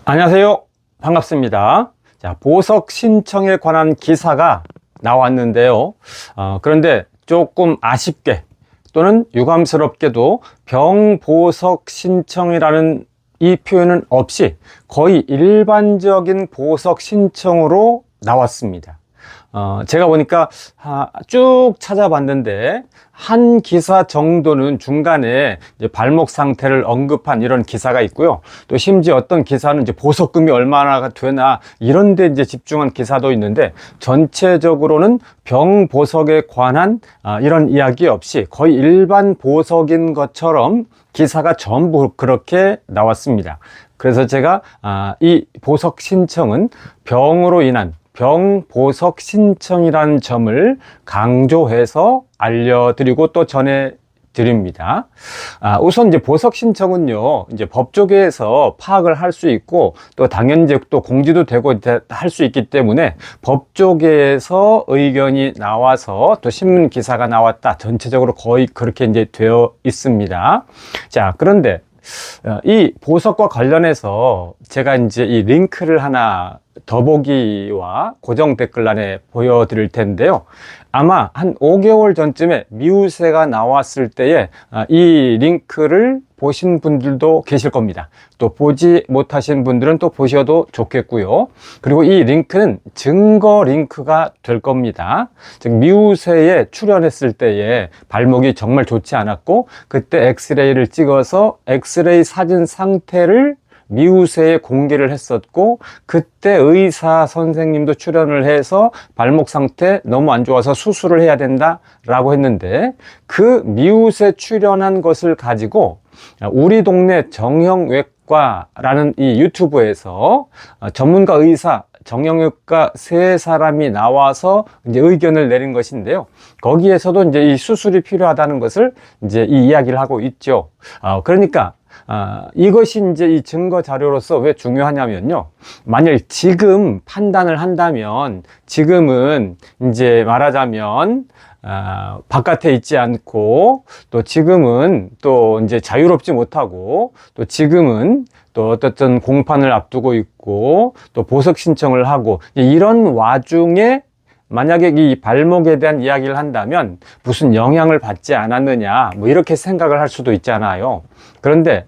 안녕하세요. 반갑습니다. 자, 보석 신청에 관한 기사가 나왔는데요. 그런데 조금 아쉽게 또는 유감스럽게도 병보석 신청이라는 이 표현은 없이 거의 일반적인 보석 신청으로 나왔습니다. 제가 보니까 쭉 찾아봤는데 한 기사 정도는 중간에 이제 발목 상태를 언급한 이런 기사가 있고요. 또 심지어 어떤 기사는 이제 보석금이 얼마나 되나 이런 데 이제 집중한 기사도 있는데, 전체적으로는 병보석에 관한 이런 이야기 없이 거의 일반 보석인 것처럼 기사가 전부 그렇게 나왔습니다. 그래서 제가 이 보석 신청은 병으로 인한 병보석 신청이라는 점을 강조해서 알려드리고 또 전해드립니다. 우선 이제 보석 신청은요, 이제 법조계에서 파악을 할 수 있고 또 당연히 이제 또 공지도 되고 할 수 있기 때문에 법조계에서 의견이 나와서 또 신문 기사가 나왔다, 전체적으로 거의 그렇게 이제 되어 있습니다. 자, 그런데 이 보석과 관련해서 제가 이제 이 링크를 하나 더보기와 고정 댓글란에 보여드릴 텐데요. 아마 한 5개월 전쯤에 미우새가 나왔을 때에 이 링크를 보신 분들도 계실 겁니다. 또 보지 못하신 분들은 또 보셔도 좋겠고요. 그리고 이 링크는 증거 링크가 될 겁니다. 즉 미우새에 출연했을 때에 발목이 정말 좋지 않았고, 그때 엑스레이를 찍어서 엑스레이 사진 상태를 미우새에 공개를 했었고, 그때 의사 선생님도 출연을 해서 발목 상태 너무 안 좋아서 수술을 해야 된다 라고 했는데, 그 미우새 출연한 것을 가지고 우리 동네 정형외과라는 이 유튜브에서 전문가 의사 정형외과 3사람이 나와서 이제 의견을 내린 것인데요. 거기에서도 이제 이 수술이 필요하다는 것을 이제 이 이야기를 하고 있죠. 그러니까 이것이 이제 이 증거 자료로서 왜 중요하냐면요. 만약 지금 판단을 한다면, 지금은 이제 말하자면 바깥에 있지 않고, 또 지금은 또 이제 자유롭지 못하고, 또 지금은 또 어떤 공판을 앞두고 있고, 또 보석 신청을 하고, 이런 와중에 만약에 이 발목에 대한 이야기를 한다면 무슨 영향을 받지 않았느냐, 뭐 이렇게 생각을 할 수도 있잖아요. 그런데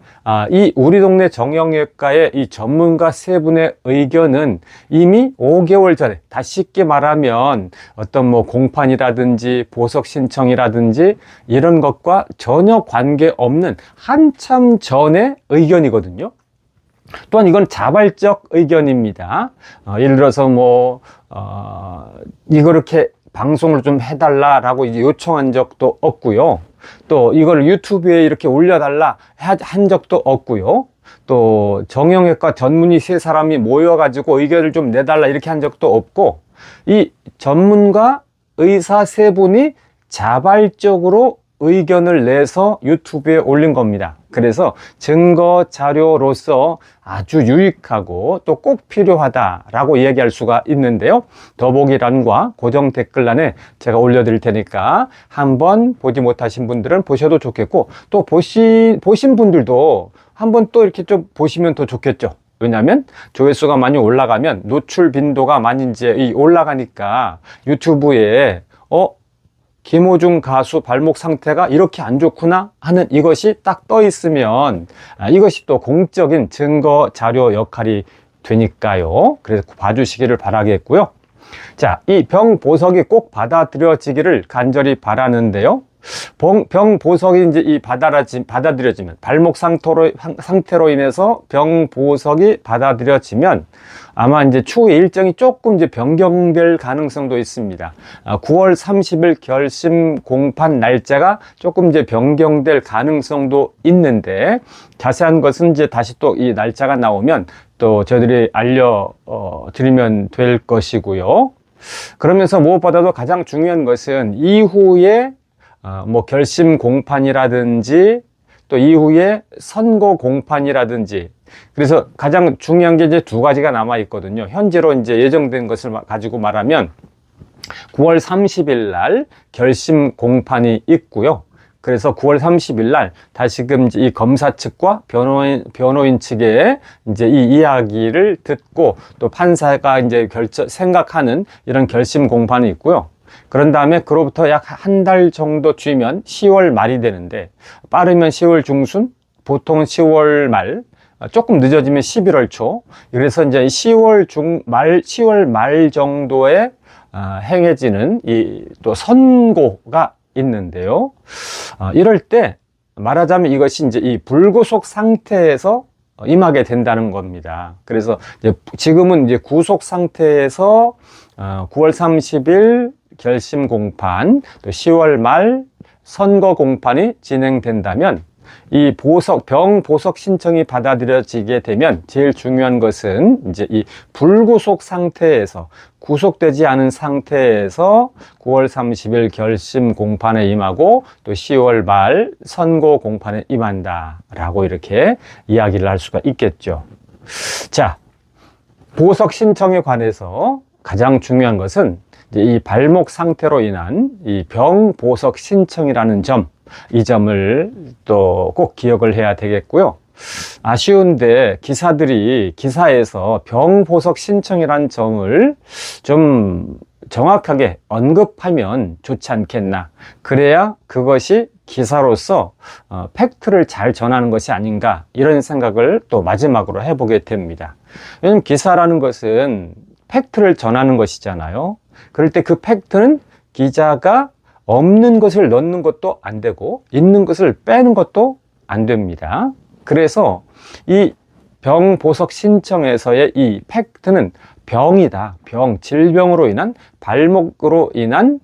이 우리 동네 정형외과의 이 전문가 3분의 의견은 이미 5개월 전에, 다시 쉽게 말하면 어떤 뭐 공판이라든지 보석 신청이라든지 이런 것과 전혀 관계없는 한참 전의 의견이거든요. 또한 이건 자발적 의견입니다. 예를 들어서 이렇게 방송을 좀 해달라라고 이제 요청한 적도 없고요. 또 이걸 유튜브에 이렇게 올려달라 한 적도 없고요. 또 정형외과 전문의 3사람이 모여가지고 의견을 좀 내달라 이렇게 한 적도 없고, 이 전문가 의사 3분이 자발적으로 의견을 내서 유튜브에 올린 겁니다. 그래서 증거 자료로서 아주 유익하고 또 꼭 필요하다라고 이야기할 수가 있는데요. 더보기란과 고정 댓글란에 제가 올려드릴 테니까 한번 보지 못하신 분들은 보셔도 좋겠고, 또 보신 분들도 한번 또 이렇게 좀 보시면 더 좋겠죠. 왜냐하면 조회수가 많이 올라가면 노출 빈도가 많이 이제 올라가니까 유튜브에 김호중 가수 발목 상태가 이렇게 안 좋구나 하는 이것이 딱 떠 있으면 이것이 또 공적인 증거 자료 역할이 되니까요. 그래서 봐주시기를 바라겠고요. 자, 이 병보석이 꼭 받아들여지기를 간절히 바라는데요. 병보석이 이제 받아들여지면, 발목 상태로 인해서 병보석이 받아들여지면 아마 이제 추후에 일정이 조금 이제 변경될 가능성도 있습니다. 9월 30일 결심 공판 날짜가 조금 이제 변경될 가능성도 있는데, 자세한 것은 이제 다시 또 이 날짜가 나오면 또 저희들이 알려드리면 될 것이고요. 그러면서 무엇보다도 가장 중요한 것은 이후에 결심 공판이라든지 또 이후에 선고 공판이라든지, 그래서 가장 중요한 게 이제 2가지가 남아 있거든요. 현재로 이제 예정된 것을 가지고 말하면 9월 30일 날 결심 공판이 있고요. 그래서 9월 30일 날 다시금 이 검사 측과 변호인 측의 이제 이 이야기를 듣고 또 판사가 이제 생각하는 이런 결심 공판이 있고요. 그런 다음에 그로부터 약 한 달 정도 뒤면 10월 말이 되는데, 빠르면 10월 중순, 보통은 10월 말, 조금 늦어지면 11월 초. 그래서 이제 10월 말 정도에 행해지는 이 또 선고가 있는데요. 이럴 때 말하자면 이것이 이제 이 불구속 상태에서 임하게 된다는 겁니다. 그래서 이제 지금은 이제 구속 상태에서 9월 30일 결심 공판, 또 10월 말 선고 공판이 진행된다면 이 병 보석 신청이 받아들여지게 되면 제일 중요한 것은 이제 이 불구속 상태에서, 구속되지 않은 상태에서 9월 30일 결심 공판에 임하고 또 10월 말 선고 공판에 임한다 라고 이렇게 이야기를 할 수가 있겠죠. 자, 보석 신청에 관해서 가장 중요한 것은 이제 이 발목 상태로 인한 이 병 보석 신청이라는 점, 이 점을 또 꼭 기억을 해야 되겠고요. 아쉬운데 기사들이 기사에서 병 보석 신청이라는 점을 좀 정확하게 언급하면 좋지 않겠나. 그래야 그것이 기사로서 팩트를 잘 전하는 것이 아닌가, 이런 생각을 또 마지막으로 해보게 됩니다. 왜냐하면 기사라는 것은 팩트를 전하는 것이잖아요. 그럴 때 그 팩트는 기자가 없는 것을 넣는 것도 안 되고 있는 것을 빼는 것도 안 됩니다. 그래서 이 병 보석 신청에서의 이 팩트는 병이다. 질병으로 인한, 발목으로 인한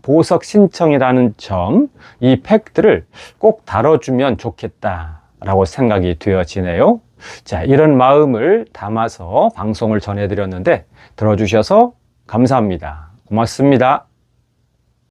보석 신청이라는 점, 이 팩트를 꼭 다뤄주면 좋겠다라고 생각이 되어지네요. 자, 이런 마음을 담아서 방송을 전해드렸는데 들어주셔서 감사합니다. 고맙습니다.